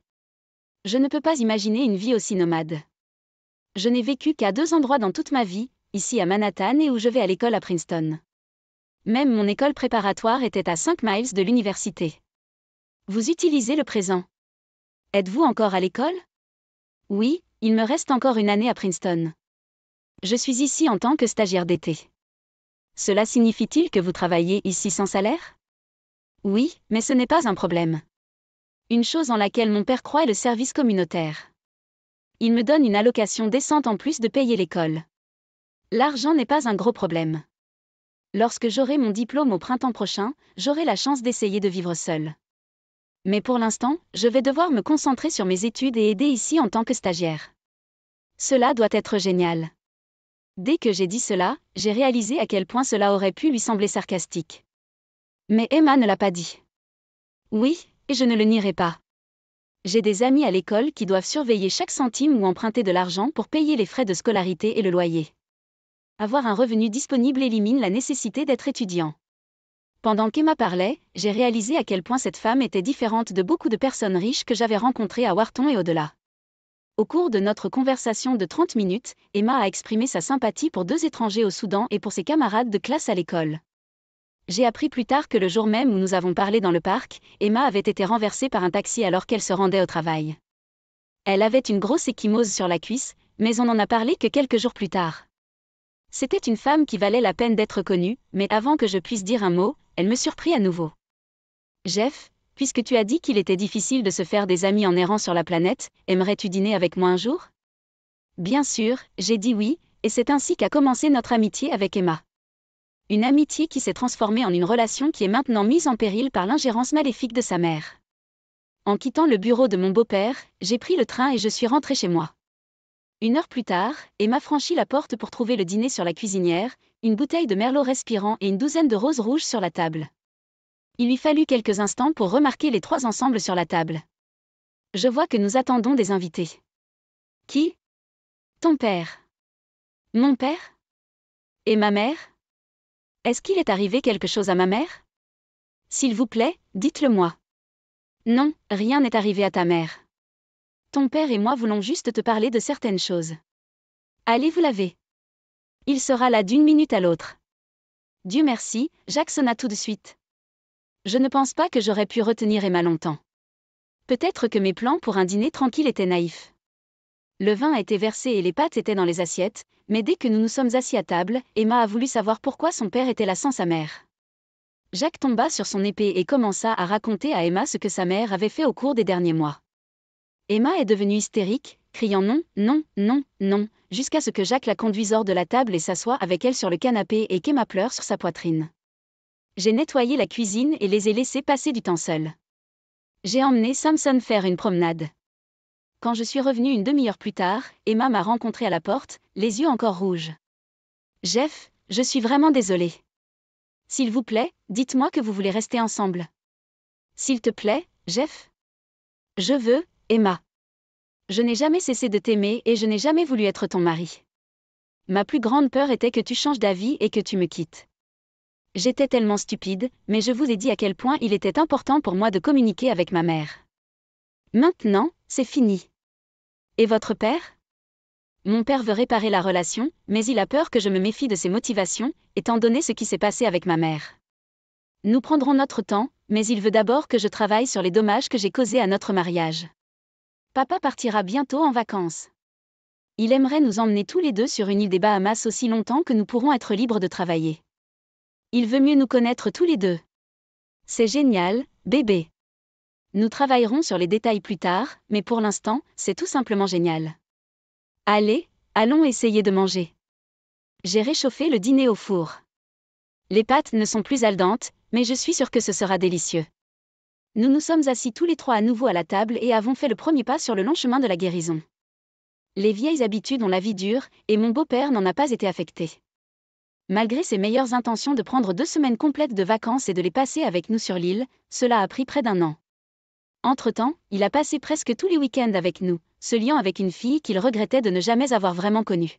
Je ne peux pas imaginer une vie aussi nomade. Je n'ai vécu qu'à 2 endroits dans toute ma vie, ici à Manhattan et où je vais à l'école à Princeton. Même mon école préparatoire était à 5 miles de l'université. Vous utilisez le présent. Êtes-vous encore à l'école? Oui, il me reste encore une année à Princeton. Je suis ici en tant que stagiaire d'été. Cela signifie-t-il que vous travaillez ici sans salaire? Oui, mais ce n'est pas un problème. Une chose en laquelle mon père croit est le service communautaire. Il me donne une allocation décente en plus de payer l'école. L'argent n'est pas un gros problème. Lorsque j'aurai mon diplôme au printemps prochain, j'aurai la chance d'essayer de vivre seule. Mais pour l'instant, je vais devoir me concentrer sur mes études et aider ici en tant que stagiaire. Cela doit être génial. Dès que j'ai dit cela, j'ai réalisé à quel point cela aurait pu lui sembler sarcastique. Mais Emma ne l'a pas dit. Oui, et je ne le nierai pas. J'ai des amis à l'école qui doivent surveiller chaque centime ou emprunter de l'argent pour payer les frais de scolarité et le loyer. Avoir un revenu disponible élimine la nécessité d'être étudiant. Pendant qu'Emma parlait, j'ai réalisé à quel point cette femme était différente de beaucoup de personnes riches que j'avais rencontrées à Wharton et au-delà. Au cours de notre conversation de 30 minutes, Emma a exprimé sa sympathie pour 2 étrangers au Soudan et pour ses camarades de classe à l'école. J'ai appris plus tard que le jour même où nous avons parlé dans le parc, Emma avait été renversée par un taxi alors qu'elle se rendait au travail. Elle avait une grosse ecchymose sur la cuisse, mais on n'en a parlé que quelques jours plus tard. C'était une femme qui valait la peine d'être connue, mais avant que je puisse dire un mot, elle me surprit à nouveau. Jeff, puisque tu as dit qu'il était difficile de se faire des amis en errant sur la planète, aimerais-tu dîner avec moi un jour? Bien sûr, j'ai dit oui, et c'est ainsi qu'a commencé notre amitié avec Emma. Une amitié qui s'est transformée en une relation qui est maintenant mise en péril par l'ingérence maléfique de sa mère. En quittant le bureau de mon beau-père, j'ai pris le train et je suis rentrée chez moi. 1 heure plus tard, Emma franchit la porte pour trouver le dîner sur la cuisinière, une bouteille de merlot respirant et une douzaine de roses rouges sur la table. Il lui fallut quelques instants pour remarquer les 3 ensemble sur la table. Je vois que nous attendons des invités. Qui? Ton père. Mon père? Et ma mère? Est-ce qu'il est arrivé quelque chose à ma mère? S'il vous plaît, dites-le-moi. Non, rien n'est arrivé à ta mère. Ton père et moi voulons juste te parler de certaines choses. Allez vous laver. Il sera là d'1 minute à l'autre. Dieu merci, Jacques sonna tout de suite. Je ne pense pas que j'aurais pu retenir Emma longtemps. Peut-être que mes plans pour un dîner tranquille étaient naïfs. Le vin a été versé et les pâtes étaient dans les assiettes, mais dès que nous nous sommes assis à table, Emma a voulu savoir pourquoi son père était là sans sa mère. Jacques tomba sur son épée et commença à raconter à Emma ce que sa mère avait fait au cours des derniers mois. Emma est devenue hystérique, criant non, non, non, non, jusqu'à ce que Jacques la conduise hors de la table et s'assoie avec elle sur le canapé et qu'Emma pleure sur sa poitrine. J'ai nettoyé la cuisine et les ai laissés passer du temps seuls. J'ai emmené Samson faire une promenade. Quand je suis revenue une demi-heure plus tard, Emma m'a rencontrée à la porte, les yeux encore rouges. Jeff, je suis vraiment désolée. S'il vous plaît, dites-moi que vous voulez rester ensemble. S'il te plaît, Jeff. Je veux, Emma. Je n'ai jamais cessé de t'aimer et je n'ai jamais voulu être ton mari. Ma plus grande peur était que tu changes d'avis et que tu me quittes. J'étais tellement stupide, mais je vous ai dit à quel point il était important pour moi de communiquer avec ma mère. Maintenant, c'est fini. Et votre père ? Mon père veut réparer la relation, mais il a peur que je me méfie de ses motivations, étant donné ce qui s'est passé avec ma mère. Nous prendrons notre temps, mais il veut d'abord que je travaille sur les dommages que j'ai causés à notre mariage. Papa partira bientôt en vacances. Il aimerait nous emmener tous les deux sur une île des Bahamas aussi longtemps que nous pourrons être libres de travailler. Il veut mieux nous connaître tous les deux. C'est génial, bébé. Nous travaillerons sur les détails plus tard, mais pour l'instant, c'est tout simplement génial. Allez, allons essayer de manger. J'ai réchauffé le dîner au four. Les pâtes ne sont plus al dente, mais je suis sûre que ce sera délicieux. Nous nous sommes assis tous les trois à nouveau à la table et avons fait le premier pas sur le long chemin de la guérison. Les vieilles habitudes ont la vie dure, et mon beau-père n'en a pas été affecté. Malgré ses meilleures intentions de prendre 2 semaines complètes de vacances et de les passer avec nous sur l'île, cela a pris près d'1 an. Entre-temps, il a passé presque tous les week-ends avec nous, se liant avec une fille qu'il regrettait de ne jamais avoir vraiment connue.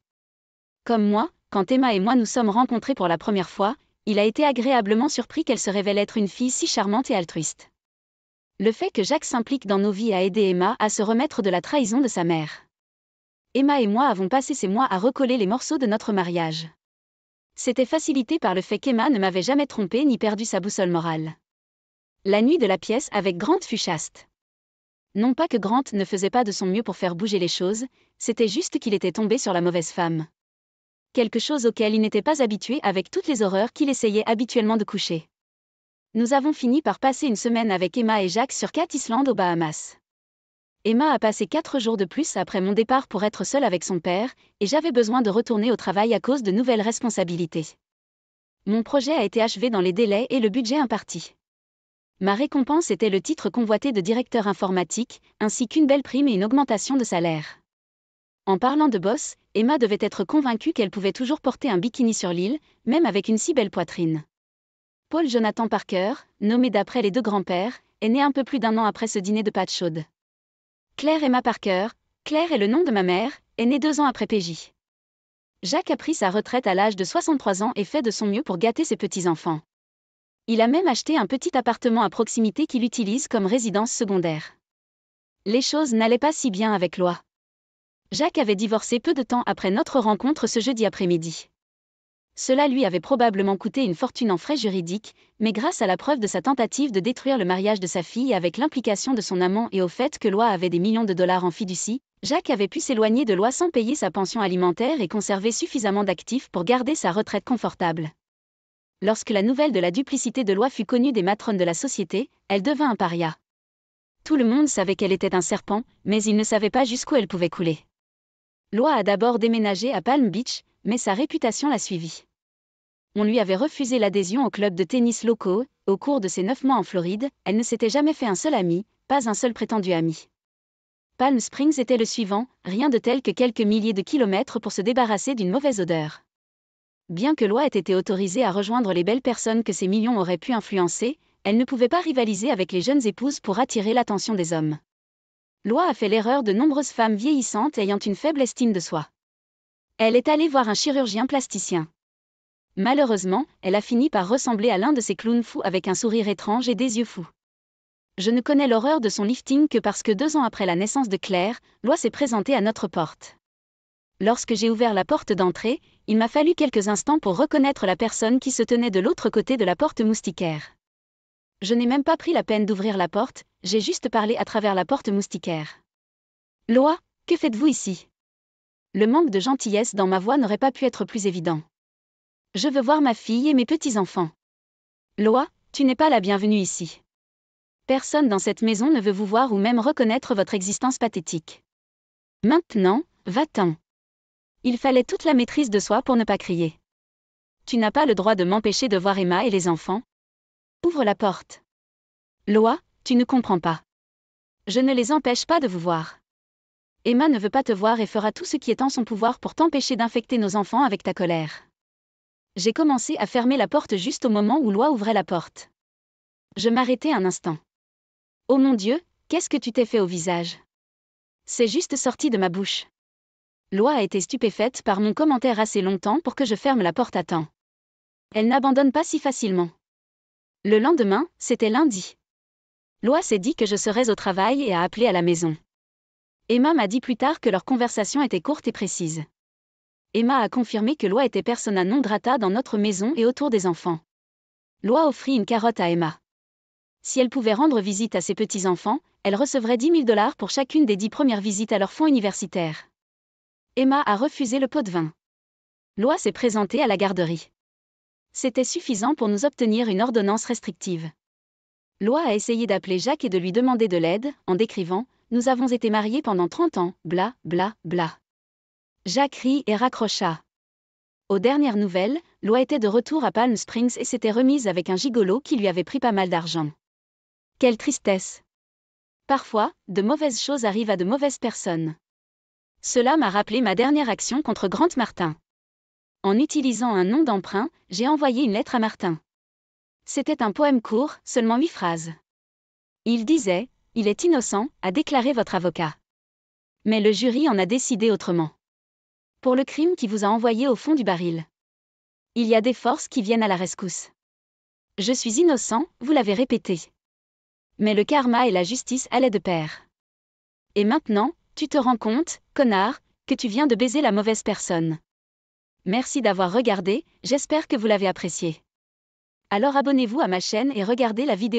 Comme moi, quand Emma et moi nous sommes rencontrés pour la première fois, il a été agréablement surpris qu'elle se révèle être une fille si charmante et altruiste. Le fait que Jacques s'implique dans nos vies a aidé Emma à se remettre de la trahison de sa mère. Emma et moi avons passé ces mois à recoller les morceaux de notre mariage. C'était facilité par le fait qu'Emma ne m'avait jamais trompé ni perdu sa boussole morale. La nuit de la pièce avec Grant fut chaste. Non pas que Grant ne faisait pas de son mieux pour faire bouger les choses, c'était juste qu'il était tombé sur la mauvaise femme. Quelque chose auquel il n'était pas habitué avec toutes les horreurs qu'il essayait habituellement de coucher. Nous avons fini par passer une semaine avec Emma et Jacques sur Cat Island aux Bahamas. Emma a passé 4 jours de plus après mon départ pour être seule avec son père, et j'avais besoin de retourner au travail à cause de nouvelles responsabilités. Mon projet a été achevé dans les délais et le budget imparti. Ma récompense était le titre convoité de directeur informatique, ainsi qu'une belle prime et une augmentation de salaire. En parlant de boss, Emma devait être convaincue qu'elle pouvait toujours porter un bikini sur l'île, même avec une si belle poitrine. Paul Jonathan Parker, nommé d'après les 2 grands-pères, est né un peu plus d'1 an après ce dîner de pâtes chaudes. Claire Emma Parker, Claire est le nom de ma mère, est née 2 ans après PJ. Jacques a pris sa retraite à l'âge de 63 ans et fait de son mieux pour gâter ses petits-enfants. Il a même acheté un petit appartement à proximité qu'il utilise comme résidence secondaire. Les choses n'allaient pas si bien avec Loa. Jacques avait divorcé peu de temps après notre rencontre ce jeudi après-midi. Cela lui avait probablement coûté une fortune en frais juridiques, mais grâce à la preuve de sa tentative de détruire le mariage de sa fille avec l'implication de son amant et au fait que Loa avait des millions de dollars en fiducie, Jacques avait pu s'éloigner de Loa sans payer sa pension alimentaire et conserver suffisamment d'actifs pour garder sa retraite confortable. Lorsque la nouvelle de la duplicité de Loa fut connue des matrones de la société, elle devint un paria. Tout le monde savait qu'elle était un serpent, mais ils ne savaient pas jusqu'où elle pouvait couler. Loa a d'abord déménagé à Palm Beach, mais sa réputation l'a suivie. On lui avait refusé l'adhésion aux clubs de tennis locaux. Au cours de ses 9 mois en Floride, elle ne s'était jamais fait un seul ami, pas un seul prétendu ami. Palm Springs était le suivant, rien de tel que quelques milliers de kilomètres pour se débarrasser d'une mauvaise odeur. Bien que Loa ait été autorisée à rejoindre les belles personnes que ses millions auraient pu influencer, elle ne pouvait pas rivaliser avec les jeunes épouses pour attirer l'attention des hommes. Loa a fait l'erreur de nombreuses femmes vieillissantes ayant une faible estime de soi. Elle est allée voir un chirurgien plasticien. Malheureusement, elle a fini par ressembler à l'un de ces clowns fous avec un sourire étrange et des yeux fous. Je ne connais l'horreur de son lifting que parce que 2 ans après la naissance de Claire, Loa s'est présentée à notre porte. Lorsque j'ai ouvert la porte d'entrée, il m'a fallu quelques instants pour reconnaître la personne qui se tenait de l'autre côté de la porte moustiquaire. Je n'ai même pas pris la peine d'ouvrir la porte, j'ai juste parlé à travers la porte moustiquaire. Loa, que faites-vous ici ? Le manque de gentillesse dans ma voix n'aurait pas pu être plus évident. Je veux voir ma fille et mes petits-enfants. Loa, tu n'es pas la bienvenue ici. Personne dans cette maison ne veut vous voir ou même reconnaître votre existence pathétique. Maintenant, va-t'en. Il fallait toute la maîtrise de soi pour ne pas crier. Tu n'as pas le droit de m'empêcher de voir Emma et les enfants. Ouvre la porte. Loa, tu ne comprends pas. Je ne les empêche pas de vous voir. Emma ne veut pas te voir et fera tout ce qui est en son pouvoir pour t'empêcher d'infecter nos enfants avec ta colère. J'ai commencé à fermer la porte juste au moment où Loa ouvrait la porte. Je m'arrêtai un instant. Oh mon Dieu, qu'est-ce que tu t'es fait au visage? C'est juste sorti de ma bouche. Loa a été stupéfaite par mon commentaire assez longtemps pour que je ferme la porte à temps. Elle n'abandonne pas si facilement. Le lendemain, c'était lundi. Loa s'est dit que je serais au travail et a appelé à la maison. Emma m'a dit plus tard que leur conversation était courte et précise. Emma a confirmé que Loa était persona non grata dans notre maison et autour des enfants. Loa offrit une carotte à Emma. Si elle pouvait rendre visite à ses petits-enfants, elle recevrait 10 000 $ pour chacune des 10 premières visites à leur fonds universitaire. Emma a refusé le pot de vin. Loa s'est présentée à la garderie. C'était suffisant pour nous obtenir une ordonnance restrictive. Loa a essayé d'appeler Jacques et de lui demander de l'aide, en décrivant « Nous avons été mariés pendant 30 ans, bla, bla, bla ». Jacques rit et raccrocha. Aux dernières nouvelles, Loa était de retour à Palm Springs et s'était remise avec un gigolo qui lui avait pris pas mal d'argent. Quelle tristesse! Parfois, de mauvaises choses arrivent à de mauvaises personnes. Cela m'a rappelé ma dernière action contre Grant Martin. En utilisant un nom d'emprunt, j'ai envoyé une lettre à Martin. C'était un poème court, seulement 8 phrases. Il disait « Il est innocent », a déclaré votre avocat. Mais le jury en a décidé autrement. Pour le crime qui vous a envoyé au fond du baril. Il y a des forces qui viennent à la rescousse. Je suis innocent, vous l'avez répété. Mais le karma et la justice allaient de pair. Et maintenant, tu te rends compte, connard, que tu viens de baiser la mauvaise personne. Merci d'avoir regardé, j'espère que vous l'avez apprécié. Alors abonnez-vous à ma chaîne et regardez la vidéo.